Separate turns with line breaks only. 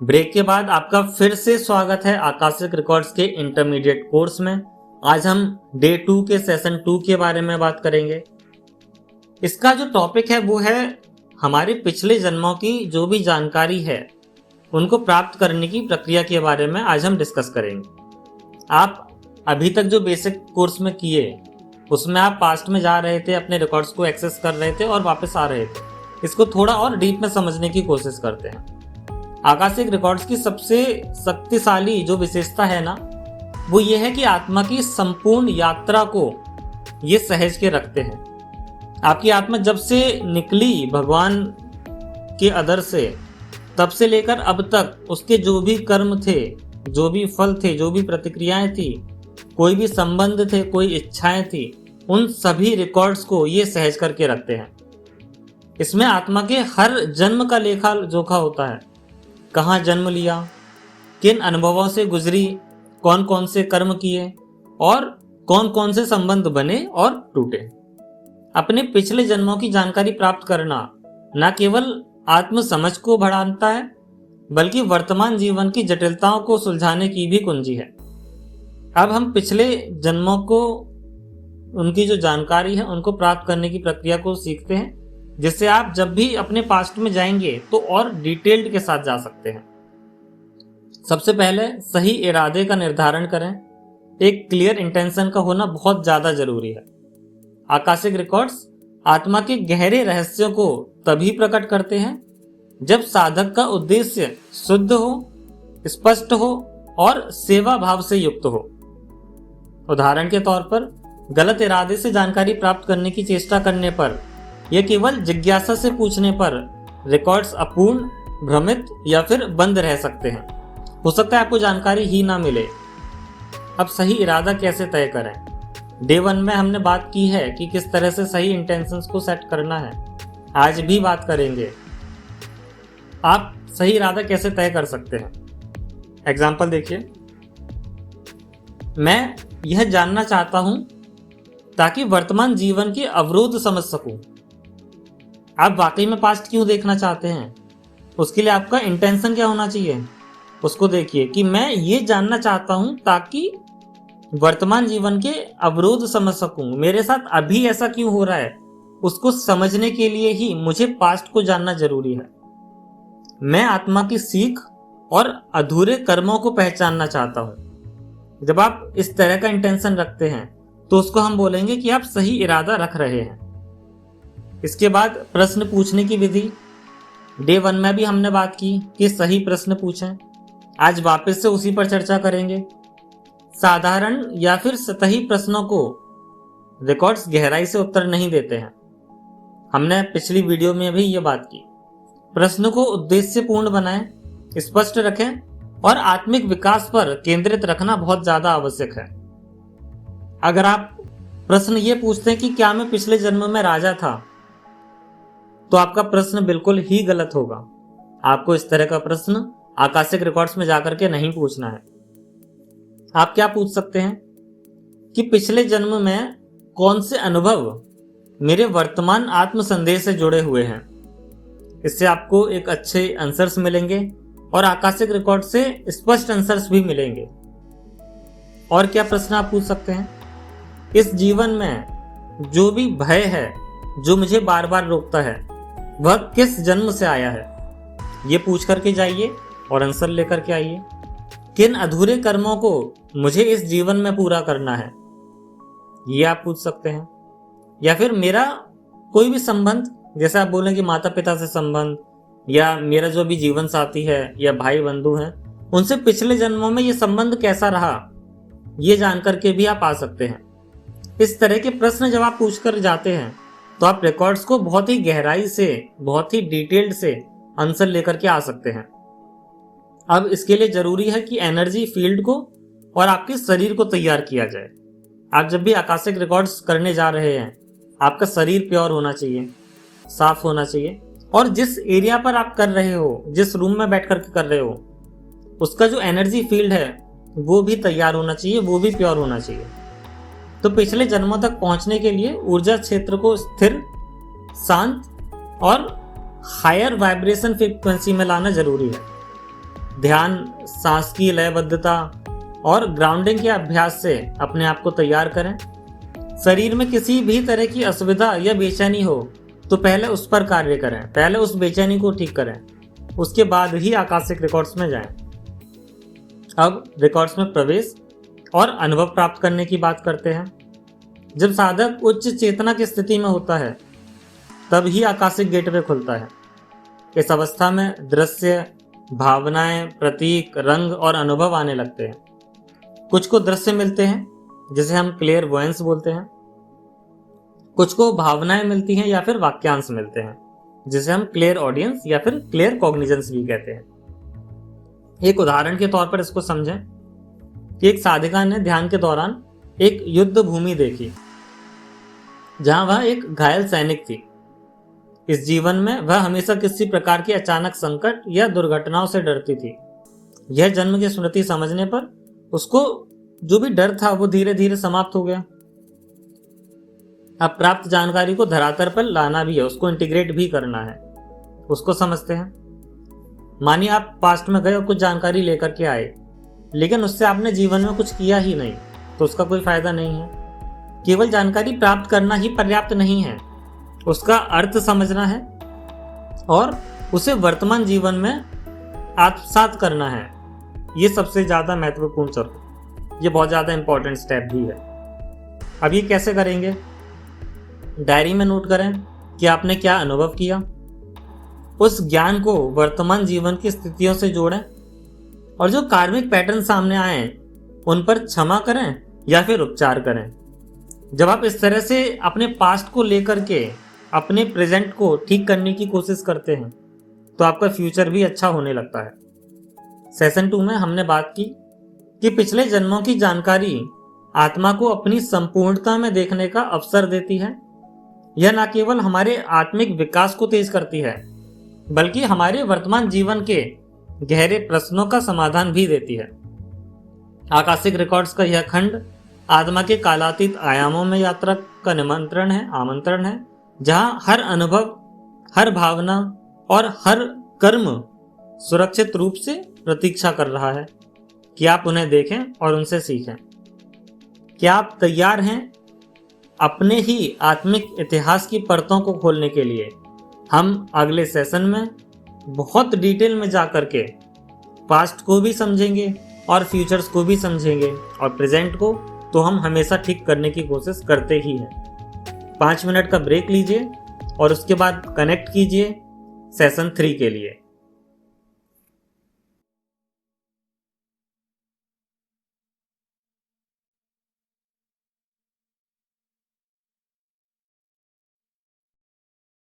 Break के बाद आपका फिर से स्वागत है आकाशिक रिकॉर्ड्स के इंटरमीडिएट कोर्स में। आज हम डे 2 के सेशन 2 के बारे में बात करेंगे। इसका जो टॉपिक है वो है हमारे पिछले जन्मों की जो भी जानकारी है उनको प्राप्त करने की प्रक्रिया के बारे में आज हम डिस्कस करेंगे। आप अभी तक जो बेसिक कोर्स में किए उसमें आप पास्ट में जा रहे थे, अपने रिकॉर्ड्स को एक्सेस कर रहे थे और वापस आ रहे थे। इसको थोड़ा और डीप में समझने की कोशिश करते हैं। आकाशिक रिकॉर्ड्स की सबसे शक्तिशाली जो विशेषता है ना, वो ये है कि आत्मा की संपूर्ण यात्रा को ये सहेज के रखते हैं। आपकी आत्मा जब से निकली भगवान के अदर से, तब से लेकर अब तक उसके जो भी कर्म थे, जो भी फल थे, जो भी प्रतिक्रियाएं थी, कोई भी संबंध थे, कोई इच्छाएं थी, उन सभी रिकॉर्ड्स को ये सहेज करके रखते हैं। इसमें आत्मा के हर जन्म का लेखा जोखा होता है। कहाँ जन्म लिया, किन अनुभवों से गुजरी, कौन कौन से कर्म किए और कौन कौन से संबंध बने और टूटे। अपने पिछले जन्मों की जानकारी प्राप्त करना न केवल आत्म समझ को बढ़ाता है, बल्कि वर्तमान जीवन की जटिलताओं को सुलझाने की भी कुंजी है। अब हम पिछले जन्मों को, उनकी जो जानकारी है उनको प्राप्त करने की प्रक्रिया को सीखते हैं, जिससे आप जब भी अपने पास्ट में जाएंगे तो और डिटेल्ड के साथ जा सकते हैं। सबसे पहले सही इरादे का निर्धारण करें। एक क्लियर इंटेंशन का होना बहुत ज्यादा जरूरी है। आकाशिक रिकॉर्ड्स आत्मा के गहरे रहस्यों को तभी प्रकट करते हैं जब साधक का उद्देश्य शुद्ध हो, स्पष्ट हो और सेवा भाव से युक्त हो। उदाहरण के तौर पर गलत इरादे से जानकारी प्राप्त करने की चेष्टा करने पर यह केवल जिज्ञासा से पूछने पर रिकॉर्ड्स अपूर्ण, भ्रमित या फिर बंद रह सकते हैं। हो सकता है आपको जानकारी ही ना मिले। अब सही इरादा कैसे तय करें? डे 1 में हमने बात की है कि किस तरह से सही इंटेंशंस को सेट करना है। आज भी बात करेंगे आप सही इरादा कैसे तय कर सकते हैं। एग्जाम्पल देखिए, मैं यह जानना चाहता हूं ताकि वर्तमान जीवन के अवरोध समझ सकूं। आप वाकई में पास्ट क्यों देखना चाहते हैं? उसके लिए आपका इंटेंशन क्या होना चाहिए, उसको देखिए कि मैं ये जानना चाहता हूं ताकि वर्तमान जीवन के अवरोध समझ सकूं। मेरे साथ अभी ऐसा क्यों हो रहा है, उसको समझने के लिए ही मुझे पास्ट को जानना जरूरी है। मैं आत्मा की सीख और अधूरे कर्मों को पहचानना चाहता हूं। जब आप इस तरह का इंटेंशन रखते हैं तो उसको हम बोलेंगे कि आप सही इरादा रख रहे हैं। इसके बाद प्रश्न पूछने की विधि। डे 1 में भी हमने बात की कि सही प्रश्न पूछें। आज वापस से उसी पर चर्चा करेंगे। साधारण या फिर सतही प्रश्नों को रिकॉर्ड्स गहराई से उत्तर नहीं देते हैं। हमने पिछली वीडियो में भी ये बात की। प्रश्न को उद्देश्यपूर्ण बनाएं, स्पष्ट रखें और आत्मिक विकास पर केंद्रित रखना बहुत ज्यादा आवश्यक है। अगर आप प्रश्न ये पूछते हैं कि क्या मैं पिछले जन्म में राजा था, तो आपका प्रश्न बिल्कुल ही गलत होगा। आपको इस तरह का प्रश्न आकाशिक रिकॉर्ड्स में जाकर के नहीं पूछना है। आप क्या पूछ सकते हैं कि पिछले जन्म में कौन से अनुभव मेरे वर्तमान आत्म संदेश से जुड़े हुए हैं। इससे आपको एक अच्छे आंसर्स मिलेंगे और आकाशिक रिकॉर्ड से स्पष्ट आंसर्स भी मिलेंगे। और क्या प्रश्न आप पूछ सकते हैं? इस जीवन में जो भी भय है, जो मुझे बार बार रोकता है, वह किस जन्म से आया है? ये पूछ करके जाइए और आंसर लेकर के आइए। किन अधूरे कर्मों को मुझे इस जीवन में पूरा करना है, ये आप पूछ सकते हैं। या फिर मेरा कोई भी संबंध, जैसे आप बोलें कि माता पिता से संबंध, या मेरा जो भी जीवन साथी है या भाई बंधु हैं, उनसे पिछले जन्मों में ये संबंध कैसा रहा, ये जानकर के भी आप आ सकते हैं। इस तरह के प्रश्न जब आप पूछ कर जाते हैं तो आप रिकॉर्ड्स को बहुत ही गहराई से, बहुत ही डिटेल्ड से आंसर लेकर के आ सकते हैं। अब इसके लिए जरूरी है कि एनर्जी फील्ड को और आपके शरीर को तैयार किया जाए। आप जब भी आकाशिक रिकॉर्ड्स करने जा रहे हैं, आपका शरीर प्योर होना चाहिए, साफ होना चाहिए, और जिस एरिया पर आप कर रहे हो, जिस रूम में बैठ करके कर रहे हो, उसका जो एनर्जी फील्ड है वो भी तैयार होना चाहिए, वो भी प्योर होना चाहिए। तो पिछले जन्मों तक पहुंचने के लिए ऊर्जा क्षेत्र को स्थिर, शांत और हायर वाइब्रेशन फ्रीक्वेंसी में लाना जरूरी है। ध्यान, सांस की लयबद्धता और ग्राउंडिंग के अभ्यास से अपने आप को तैयार करें। शरीर में किसी भी तरह की असुविधा या बेचैनी हो तो पहले उस पर कार्य करें, पहले उस बेचैनी को ठीक करें, उसके बाद ही आकाशिक रिकॉर्ड्स में जाएं। अब रिकॉर्ड्स में प्रवेश और अनुभव प्राप्त करने की बात करते हैं। जब साधक उच्च चेतना की स्थिति में होता है तब ही आकाशिक गेटवे खुलता है। इस अवस्था में दृश्य, भावनाएं, प्रतीक, रंग और अनुभव आने लगते हैं। कुछ को दृश्य मिलते हैं जिसे हम क्लियर वॉयंस बोलते हैं, कुछ को भावनाएं मिलती हैं या फिर वाक्यांश मिलते हैं जिसे हम क्लियर ऑडियंस या फिर क्लियर कॉग्निजेंस भी कहते हैं। एक उदाहरण के तौर पर इसको समझें कि एक साधिका ने ध्यान के दौरान एक युद्ध भूमि देखी जहां वह एक घायल सैनिक थी। इस जीवन में वह हमेशा किसी प्रकार के अचानक संकट या दुर्घटनाओं से डरती थी। यह जन्म की स्मृति समझने पर उसको जो भी डर था वो धीरे धीरे समाप्त हो गया। अब प्राप्त जानकारी को धरातल पर लाना भी है, उसको इंटीग्रेट भी करना है। उसको समझते हैं। मानिए आप पास्ट में गए और कुछ जानकारी लेकर के आए, लेकिन उससे आपने जीवन में कुछ किया ही नहीं, तो उसका कोई फायदा नहीं है। केवल जानकारी प्राप्त करना ही पर्याप्त नहीं है, उसका अर्थ समझना है और उसे वर्तमान जीवन में आत्मसात करना है। ये सबसे ज्यादा महत्वपूर्ण चरण, ये बहुत ज्यादा इंपॉर्टेंट स्टेप भी है। अब ये कैसे करेंगे? डायरी में नोट करें कि आपने क्या अनुभव किया। उस ज्ञान को वर्तमान जीवन की स्थितियों से जोड़ें और जो कार्मिक पैटर्न सामने आए उन पर क्षमा करें या फिर उपचार करें। जब आप इस तरह से अपने पास्ट को लेकर के अपने प्रेजेंट को ठीक करने की कोशिश करते हैं तो आपका फ्यूचर भी अच्छा होने लगता है। सेशन 2 में हमने बात की कि पिछले जन्मों की जानकारी आत्मा को अपनी संपूर्णता में देखने का अवसर देती है। यह न केवल हमारे आत्मिक विकास को तेज करती है बल्कि हमारे वर्तमान जीवन के गहरे प्रश्नों का समाधान भी देती है। आकाशिक रिकॉर्ड्स का यह खंड आत्मा के कालातीत आयामों में यात्रा का आमंत्रण है, जहां हर अनुभव, हर भावना और हर कर्म सुरक्षित रूप से प्रतीक्षा कर रहा है कि आप उन्हें देखें और उनसे सीखें। क्या आप तैयार हैं अपने ही आत्मिक इतिहास की परतों को खोलने के लिए? हम अगले सेशन में बहुत डिटेल में जाकर के पास्ट को भी समझेंगे और फ्यूचर्स को भी समझेंगे और प्रेजेंट को तो हम हमेशा ठीक करने की कोशिश करते ही हैं। 5 मिनट का ब्रेक लीजिए और उसके बाद कनेक्ट कीजिए सेशन 3 के लिए।